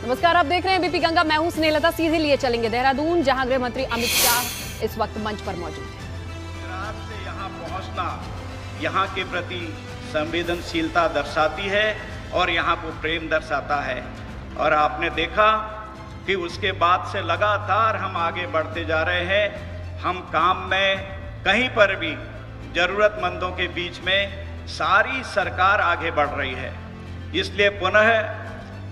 नमस्कार, आप देख रहे हैं बीपी गंगा। मैं हूं स्नेहलता। सीधे लिए चलेंगे देहरादून, जहां गृह मंत्री अमित शाह इस वक्त मंच पर मौजूद हैं। गुजरात से यहां पहुंचना यहां के प्रति संवेदनशीलता दर्शाती है और यहां को प्रेम दर्शाता है। और आपने देखा कि उसके बाद से लगातार हम आगे बढ़ते जा रहे हैं। हम काम में कहीं पर भी जरूरतमंदों के बीच में सारी सरकार आगे बढ़ रही है। इसलिए पुनः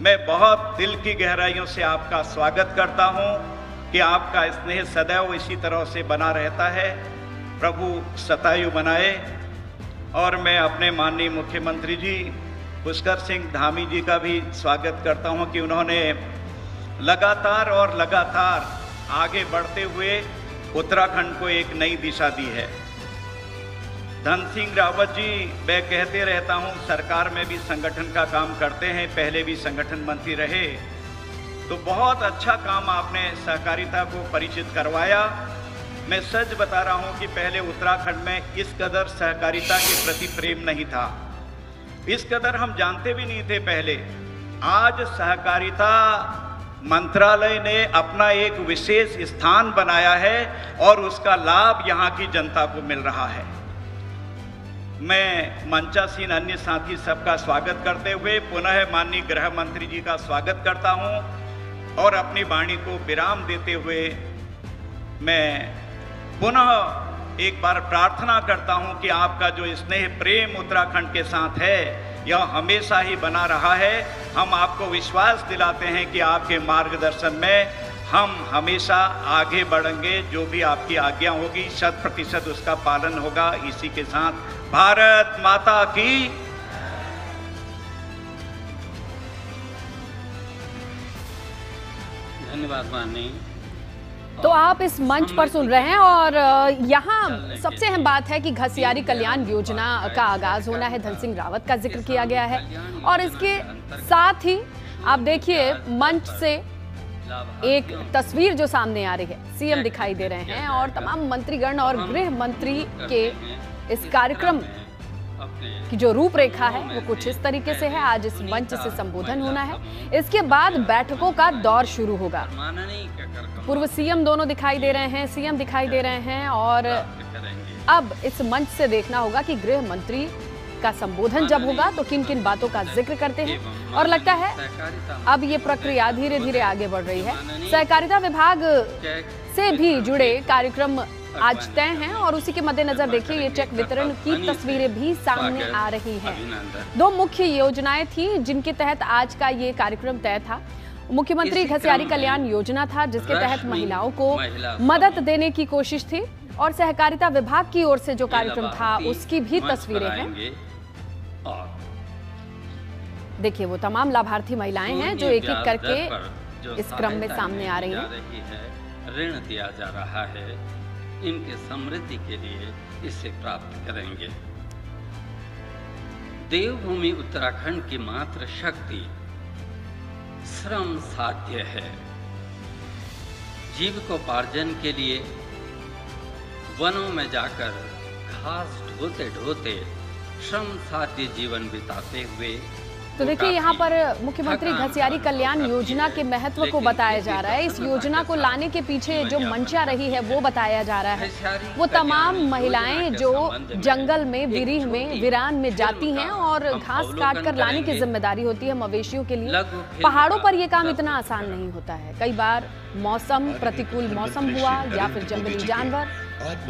मैं बहुत दिल की गहराइयों से आपका स्वागत करता हूं कि आपका स्नेह सदैव इसी तरह से बना रहता है। प्रभु शतायु बनाए। और मैं अपने माननीय मुख्यमंत्री जी पुष्कर सिंह धामी जी का भी स्वागत करता हूं कि उन्होंने लगातार आगे बढ़ते हुए उत्तराखंड को एक नई दिशा दी है। धन सिंह रावत जी, मैं कहते रहता हूं, सरकार में भी संगठन का काम करते हैं, पहले भी संगठन मंत्री रहे, तो बहुत अच्छा काम आपने सहकारिता को परिचित करवाया। मैं सच बता रहा हूं कि पहले उत्तराखंड में इस कदर सहकारिता के प्रति प्रेम नहीं था, इस कदर हम जानते भी नहीं थे पहले। आज सहकारिता मंत्रालय ने अपना एक विशेष स्थान बनाया है और उसका लाभ यहाँ की जनता को मिल रहा है। मैं मंचासीन अन्य साथी सबका स्वागत करते हुए पुनः माननीय गृह मंत्री जी का स्वागत करता हूं और अपनी वाणी को विराम देते हुए मैं पुनः एक बार प्रार्थना करता हूं कि आपका जो स्नेह प्रेम उत्तराखंड के साथ है यह हमेशा ही बना रहा है। हम आपको विश्वास दिलाते हैं कि आपके मार्गदर्शन में हम हमेशा आगे बढ़ेंगे। जो भी आपकी आज्ञा होगी 100% उसका पालन होगा। इसी के साथ भारत माता की। धन्यवाद माननीय। तो आप इस मंच पर सुन रहे हैं और यहाँ सबसे अहम बात है कि घसियारी कल्याण योजना का आगाज होना है। धन सिंह रावत का जिक्र किया गया है और इसके साथ ही आप देखिए मंच से एक तस्वीर जो सामने आ रही है, सीएम दिखाई दे रहे हैं और तमाम मंत्रीगण और गृह मंत्री के इस कार्यक्रम की जो रूपरेखा है वो कुछ इस तरीके से है। आज इस मंच से संबोधन होना है, इसके बाद बैठकों का दौर शुरू होगा। पूर्व सीएम दोनों दिखाई दे रहे हैं, सीएम दिखाई दे रहे हैं और अब इस मंच से देखना होगा कि गृह मंत्री का संबोधन जब होगा तो किन किन बातों का जिक्र करते हैं। और लगता है अब ये प्रक्रिया धीरे धीरे आगे बढ़ रही है। सहकारिता विभाग से भी जुड़े कार्यक्रम आज तय हैं और उसी के मद्देनजर देखिए ये चेक वितरण की तस्वीरें भी सामने आ रही हैं। दो मुख्य योजनाएं थी जिनके तहत आज का ये कार्यक्रम तय था। मुख्यमंत्री घसियारी कल्याण योजना था जिसके तहत महिलाओं को मदद देने की कोशिश थी और सहकारिता विभाग की ओर से जो कार्यक्रम था उसकी भी तस्वीरें हैं। देखिए वो तमाम लाभार्थी महिलाएं हैं जो एक एक करके इस क्रम में सामने आ रही हैं। ऋण दिया जा रहा है, इनके समृद्धि के लिए इसे प्राप्त करेंगे। देवभूमि उत्तराखंड की मात्र शक्ति श्रम साध्य है। जीविकोपार्जन के लिए वनों में जाकर घास ढोते ढोते श्रम साध्य जीवन बिताते हुए तो देखिए यहाँ पर मुख्यमंत्री घसियारी कल्याण योजना के महत्व को बताया जा रहा है। इस योजना को लाने के पीछे जो मंशा रही है वो बताया जा रहा है। वो तमाम महिलाएं जो जंगल में, विरीह में, वीरान में जाती हैं और घास काट कर लाने की जिम्मेदारी होती है मवेशियों के लिए। पहाड़ों पर ये काम इतना आसान नहीं होता है। कई बार मौसम, प्रतिकूल मौसम हुआ या फिर जंगली जानवर,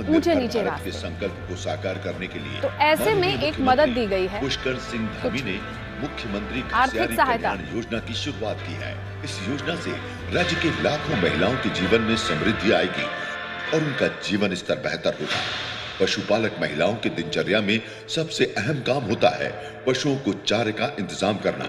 ऊंचे नीचे रास्ते, संकल्प को साकार करने के लिए तो ऐसे में एक मदद दी गई है। पुष्कर सिंह धामी ने मुख्यमंत्री आर्थिक सहायता योजना की शुरुआत की है। इस योजना से राज्य के लाखों महिलाओं के जीवन में समृद्धि आएगी और उनका जीवन स्तर बेहतर होगा। पशुपालक महिलाओं के दिनचर्या में सबसे अहम काम होता है पशुओं को चारे का इंतजाम करना।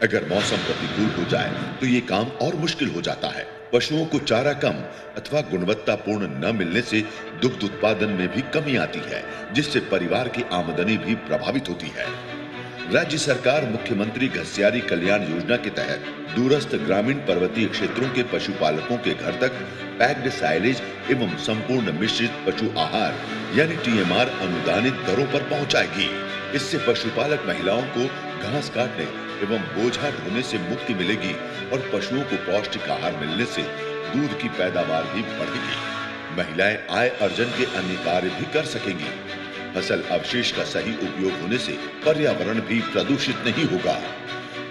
अगर मौसम प्रतिकूल हो जाए तो ये काम और मुश्किल हो जाता है। पशुओं को चारा कम अथवा गुणवत्तापूर्ण न मिलने से दुग्ध उत्पादन में भी कमी आती है, जिससे परिवार की आमदनी भी प्रभावित होती है। राज्य सरकार मुख्यमंत्री घसियारी कल्याण योजना के तहत दूरस्थ ग्रामीण पर्वतीय क्षेत्रों के पशुपालकों के घर तक पैक्ड साइलेज एवं संपूर्ण मिश्रित पशु आहार यानी TMR अनुदानित दरों पर पहुंचाएगी। इससे पशुपालक महिलाओं को घास काटने एवं बोझा ढोने से मुक्ति मिलेगी और पशुओं को पौष्टिक आहार मिलने से दूध की पैदावार भी बढ़ेगी। महिलाएं आय अर्जन के अन्य कार्य भी कर सकेंगी। फसल अवशेष का सही उपयोग होने से पर्यावरण भी प्रदूषित नहीं होगा।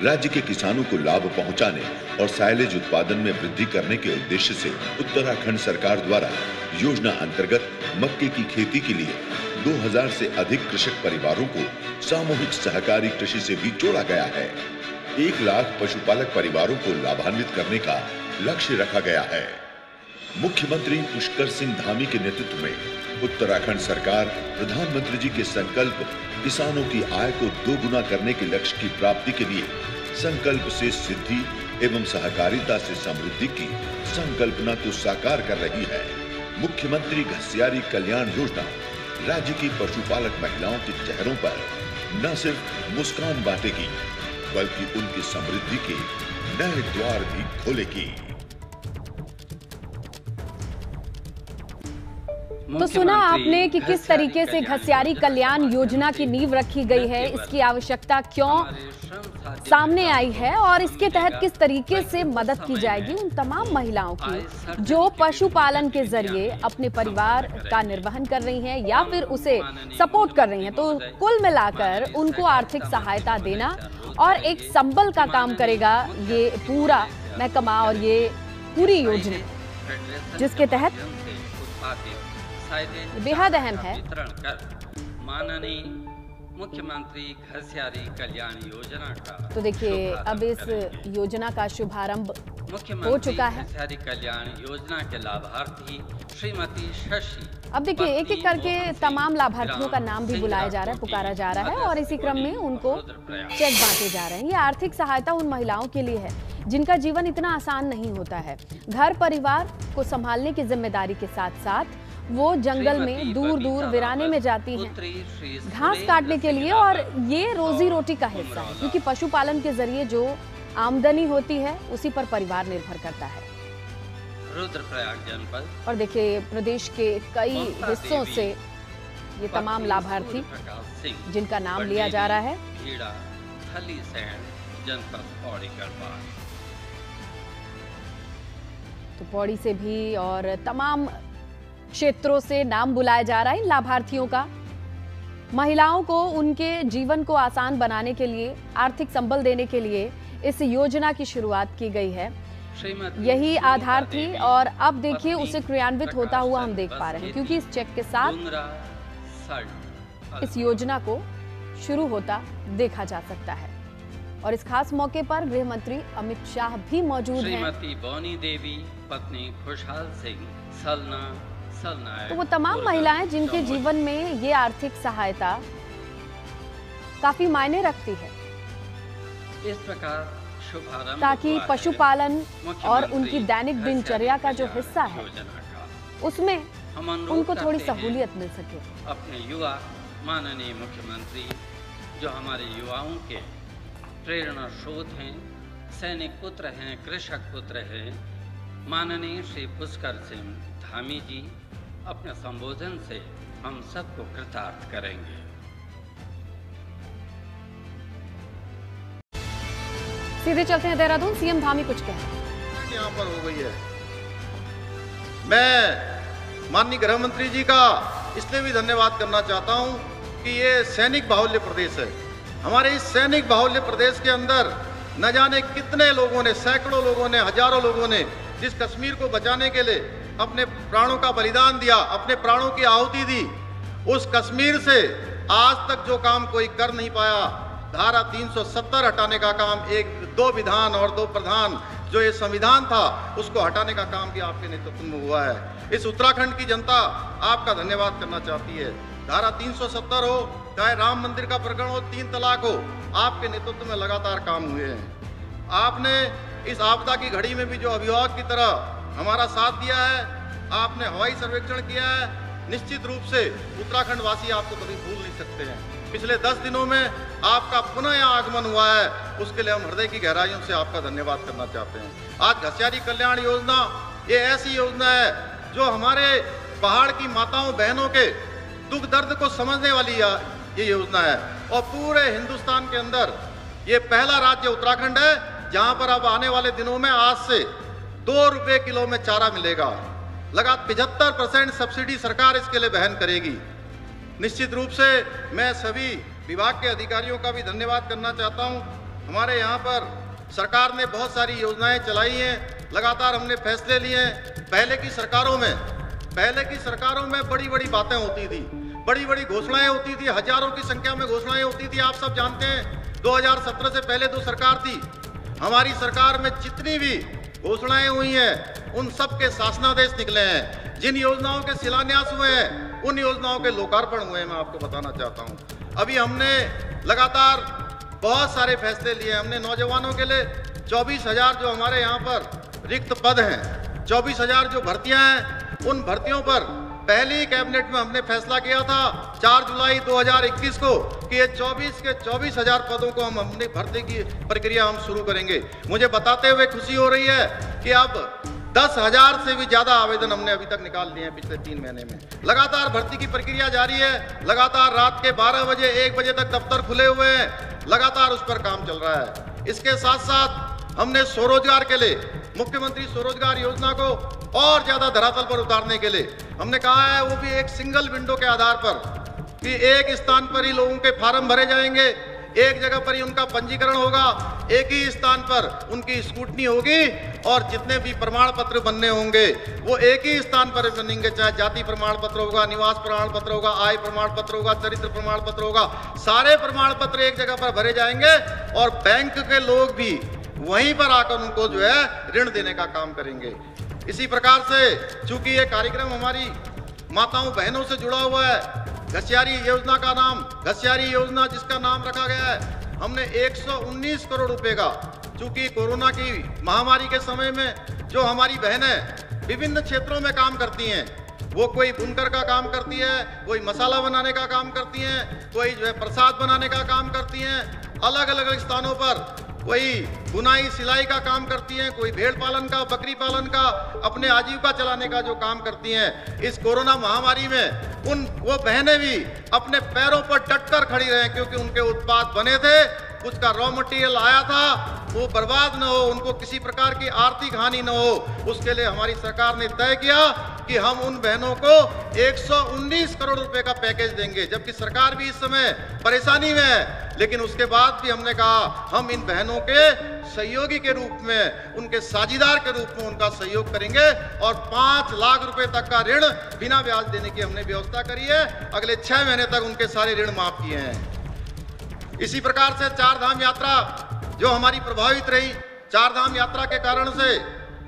राज्य के किसानों को लाभ पहुंचाने और साइलेज उत्पादन में वृद्धि करने के उद्देश्य से उत्तराखंड सरकार द्वारा योजना अंतर्गत मक्के की खेती के लिए 2000 से अधिक कृषक परिवारों को सामूहिक सहकारी कृषि से भी जोड़ा गया है। 1 लाख पशुपालक परिवारों को लाभान्वित करने का लक्ष्य रखा गया है। मुख्यमंत्री पुष्कर सिंह धामी के नेतृत्व में उत्तराखंड सरकार प्रधानमंत्री जी के संकल्प किसानों की आय को 2 गुना करने के लक्ष्य की प्राप्ति के लिए संकल्प से सिद्धि एवं सहकारिता से समृद्धि की संकल्पना को साकार कर रही है। मुख्यमंत्री घसियारी कल्याण योजना राज्य की पशुपालक महिलाओं के चेहरों पर न सिर्फ मुस्कान बांटेगी बल्कि उनकी समृद्धि के नए द्वार भी खोलेगी। तो सुना आपने कि किस तरीके से घसियारी कल्याण योजना की नींव रखी गई है, इसकी आवश्यकता क्यों सामने आई है और इसके तहत किस तरीके से मदद की जाएगी उन तमाम महिलाओं की जो पशुपालन के जरिए अपने परिवार का निर्वहन कर रही हैं या फिर उसे सपोर्ट कर रही हैं। तो कुल मिलाकर उनको आर्थिक सहायता देना और एक संबल का काम करेगा ये पूरा महकमा और ये पूरी योजना, जिसके तहत बेहद अहम है। माननीय मुख्यमंत्री घसियारी कल्याण योजना का तो देखिए अब इस योजना का शुभारंभ हो चुका है। घसियारी कल्याण योजना के लाभार्थी श्रीमती शशि। अब देखिए एक एक करके तमाम लाभार्थियों का नाम भी बुलाया जा रहा है, पुकारा जा रहा है और इसी क्रम में उनको चेक बांटे जा रहे हैं। ये आर्थिक सहायता उन महिलाओं के लिए है जिनका जीवन इतना आसान नहीं होता है। घर परिवार को संभालने की जिम्मेदारी के साथ साथ वो जंगल में दूर दूर वीराने में जाती हैं घास काटने के लिए और ये रोजी रोटी का हिस्सा है क्योंकि पशुपालन के जरिए जो आमदनी होती है उसी पर परिवार निर्भर करता है। रुद्रप्रयाग जनपद और देखिए प्रदेश के कई हिस्सों से ये तमाम लाभार्थी जिनका नाम लिया जा रहा है। जनपद पौड़ी गढ़वाल तो पौड़ी से भी और तमाम क्षेत्रों से नाम बुलाया जा रहा है इन लाभार्थियों का। महिलाओं को उनके जीवन को आसान बनाने के लिए, आर्थिक संबल देने के लिए इस योजना की शुरुआत की गई है। यही आधार थी और अब देखिए उसे क्रियान्वित होता हुआ हम देख पा रहे हैं क्योंकि इस चेक के साथ इस योजना को शुरू होता देखा जा सकता है। और इस खास मौके पर गृह मंत्री अमित शाह भी मौजूद हैं। श्रीमती बोनी देवी पत्नी खुशहाल सिंह सलना तो वो तमाम महिलाएं जिनके जीवन में ये आर्थिक सहायता काफी मायने रखती है। इस प्रकार शुभारंभ ताकि पशुपालन और उनकी दैनिक दिनचर्या का जो हिस्सा है उसमें उनको थोड़ी सहूलियत मिल सके। अपने युवा माननीय मुख्यमंत्री जो हमारे युवाओं के प्रेरणा स्रोत हैं, सैनिक पुत्र हैं, कृषक पुत्र हैं, माननीय श्री पुष्कर सिंह धामी जी अपने संबोधन से हम सबको कृतार्थ करेंगे। सीधे चलते हैं देहरादून। सीएम धामी कुछ कह रहे हैं। यहाँ पर हो गई है। मैं माननीय गृह मंत्री जी का इसलिए भी धन्यवाद करना चाहता हूँ कि ये सैनिक बाहुल्य प्रदेश है। हमारे इस सैनिक बाहुल्य प्रदेश के अंदर न जाने कितने लोगों ने, सैकड़ों लोगों ने, हजारों लोगों ने जिस कश्मीर को बचाने के लिए अपने प्राणों का बलिदान दिया, अपने प्राणों की आहुति दी, उस कश्मीर से आज तक जो काम कोई कर नहीं पाया, धारा 370 हटाने का काम, 2 विधान और 2 प्रधान जो ये संविधान था उसको हटाने का काम भी आपके नेतृत्व में हुआ है। इस उत्तराखंड की जनता आपका धन्यवाद करना चाहती है। धारा 370 हो, चाहे राम मंदिर का प्रकरण हो, 3 तलाक हो, आपके नेतृत्व में लगातार काम हुए हैं। आपने इस आपदा की घड़ी में भी जो अभिभावक की तरह हमारा साथ दिया है, आपने हवाई सर्वेक्षण किया है, निश्चित रूप से उत्तराखंड वासी आपको कभी भूल नहीं सकते हैं। पिछले 10 दिनों में आपका पुनः यहाँ आगमन हुआ है, उसके लिए हम हृदय की गहराइयों से आपका धन्यवाद करना चाहते हैं। आज घसियारी कल्याण योजना ये ऐसी योजना है जो हमारे पहाड़ की माताओं बहनों के दुख दर्द को समझने वाली ये योजना है और पूरे हिंदुस्तान के अंदर ये पहला राज्य उत्तराखंड है जहां पर अब आने वाले दिनों में आज से 2 रुपए किलो में चारा मिलेगा। लगातार 75% सब्सिडी सरकार इसके लिए वहन करेगी। निश्चित रूप से मैं सभी विभाग के अधिकारियों का भी धन्यवाद करना चाहता हूं। हमारे यहाँ पर सरकार ने बहुत सारी योजनाएं चलाई हैं, लगातार हमने फैसले लिए हैं। पहले की सरकारों में बड़ी बड़ी बातें होती थी, बड़ी बड़ी घोषणाएं होती थी, हजारों की संख्या में घोषणाएं होती थी। आप सब जानते हैं 2017 से पहले जो सरकार थी, हमारी सरकार में जितनी भी घोषणाएं हुई हैं उन सब के शासनादेश निकले हैं। जिन योजनाओं के शिलान्यास हुए हैं उन योजनाओं के लोकार्पण हुए हैं। मैं आपको बताना चाहता हूं, अभी हमने लगातार बहुत सारे फैसले लिए। हमने नौजवानों के लिए 24,000 जो हमारे यहाँ पर रिक्त पद हैं, 24,000 जो भर्तियां हैं, उन भर्तियों पर पहली कैबिनेट में हमने फैसला किया था 4 जुलाई 2021 को कि ये 24,000 पदों को हम अपनी भर्ती की प्रक्रिया हम शुरू करेंगे। मुझे बताते हुए खुशी हो रही है कि अब 10,000 से भी ज्यादा आवेदन हमने अभी तक निकाल लिए हैं पिछले 3 महीने में। लगातार भर्ती की प्रक्रिया जारी है। लगातार रात के 12 बजे 1 बजे तक दफ्तर खुले हुए हैं, लगातार उस पर काम चल रहा है। इसके साथ साथ हमने स्वरोजगार के लिए मुख्यमंत्री स्वरोजगार योजना को और ज्यादा धरातल पर उतारने के लिए हमने कहा है, वो भी एक सिंगल विंडो के आधार पर कि एक स्थान पर ही लोगों के फार्म भरे जाएंगे, एक जगह पर ही उनका पंजीकरण होगा, एक ही स्थान पर उनकी स्क्रूटनी होगी और जितने भी प्रमाण पत्र बनने होंगे वो एक ही स्थान पर बनेंगे। चाहे जाति प्रमाण पत्र होगा, निवास प्रमाण पत्र होगा, आय प्रमाण पत्र होगा, चरित्र प्रमाण पत्र होगा, सारे प्रमाण पत्र एक जगह पर भरे जाएंगे और बैंक के लोग भी वहीं पर आकर उनको जो है ऋण देने का काम करेंगे। इसी प्रकार से चूंकि ये कार्यक्रम हमारी माताओं बहनों से जुड़ा हुआ है, घसियारी योजना का नाम, घसियारी योजना जिसका नाम रखा गया है, हमने 119 करोड़ रुपए का, चूंकि कोरोना की महामारी के समय में जो हमारी बहनें विभिन्न क्षेत्रों में काम करती हैं, वो कोई बुनकर का काम करती है, कोई मसाला बनाने का काम करती हैं, कोई जो है प्रसाद बनाने का काम करती हैं, अलग अलग स्थानों पर कोई बुनाई सिलाई का काम करती हैं, कोई भेड़ पालन का, बकरी पालन का, अपने आजीविका चलाने का जो काम करती हैं। इस कोरोना महामारी में वो बहनें भी अपने पैरों पर डटकर खड़ी रहे, क्योंकि उनके उत्पाद बने थे, उसका रॉ मटेरियल आया था, वो बर्बाद न हो, उनको किसी प्रकार की आर्थिक हानि न हो। उसके लिए हमारी सरकार ने तय किया कि हम उन बहनों को 119 करोड़ रुपए का पैकेज देंगे, जबकि सरकार भी इस समय परेशानी में है। लेकिन उसके बाद भी हमने कहा हम इन बहनों के सहयोगी के रूप में, उनके साझीदार के रूप में उनका सहयोग करेंगे और 5 लाख रुपए तक का ऋण बिना ब्याज देने की हमने व्यवस्था करी है। अगले 6 महीने तक उनके सारे ऋण माफ किए हैं। इसी प्रकार से 4 धाम यात्रा जो हमारी प्रभावित रही, 4 धाम यात्रा के कारण से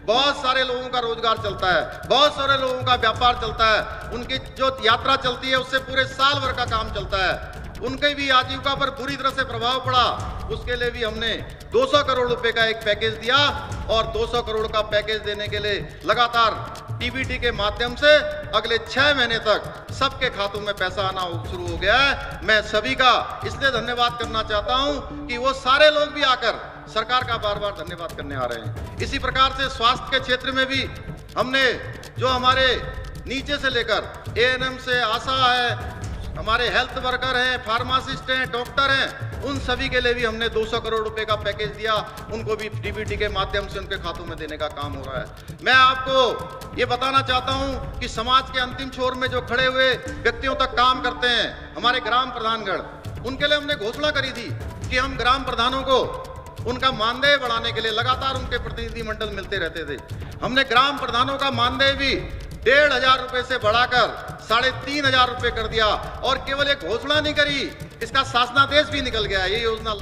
बहुत सारे लोगों का रोजगार चलता है, बहुत सारे लोगों का व्यापार चलता है, उनकी जो यात्रा चलती है उससे पूरे साल भर का काम चलता है, उनके भी आजीविका पर बुरी तरह से प्रभाव पड़ा। उसके लिए भी हमने 200 करोड़ रुपए का एक पैकेज दिया और 200 करोड़ का पैकेज देने के लिए लगातार डीबीटी के माध्यम से अगले 6 महीने तक सबके खातों में पैसा आना शुरू हो गया है। मैं सभी का इसलिए धन्यवाद करना चाहता हूं कि वो सारे लोग भी आकर सरकार का बार बार धन्यवाद करने आ रहे हैं। इसी प्रकार से स्वास्थ्य के क्षेत्र में भी हमने जो हमारे नीचे से लेकर एएनएम से आशा है, हमारे हेल्थ वर्कर हैं, फार्मासिस्ट हैं, डॉक्टर हैं, उन सभी के लिए भी हमने 200 करोड़ रुपए का पैकेज दिया, उनको भी डीबीटी के माध्यम से उनके खातों में देने का काम हो रहा है। मैं आपको ये बताना चाहता हूं कि समाज के अंतिम छोर में जो खड़े हुए व्यक्तियों तक काम करते हैं, हमारे ग्राम प्रधानगण, उनके लिए हमने घोषणा करी थी कि हम ग्राम प्रधानों को उनका मानदेय बढ़ाने के लिए लगातार उनके प्रतिनिधिमंडल मिलते रहते थे। हमने ग्राम प्रधानों का मानदेय भी 1,500 रुपए से बढ़ाकर 3,500 रुपए कर दिया और केवल एक घोषणा नहीं करी, इसका शासनादेश भी निकल गया। ये योजना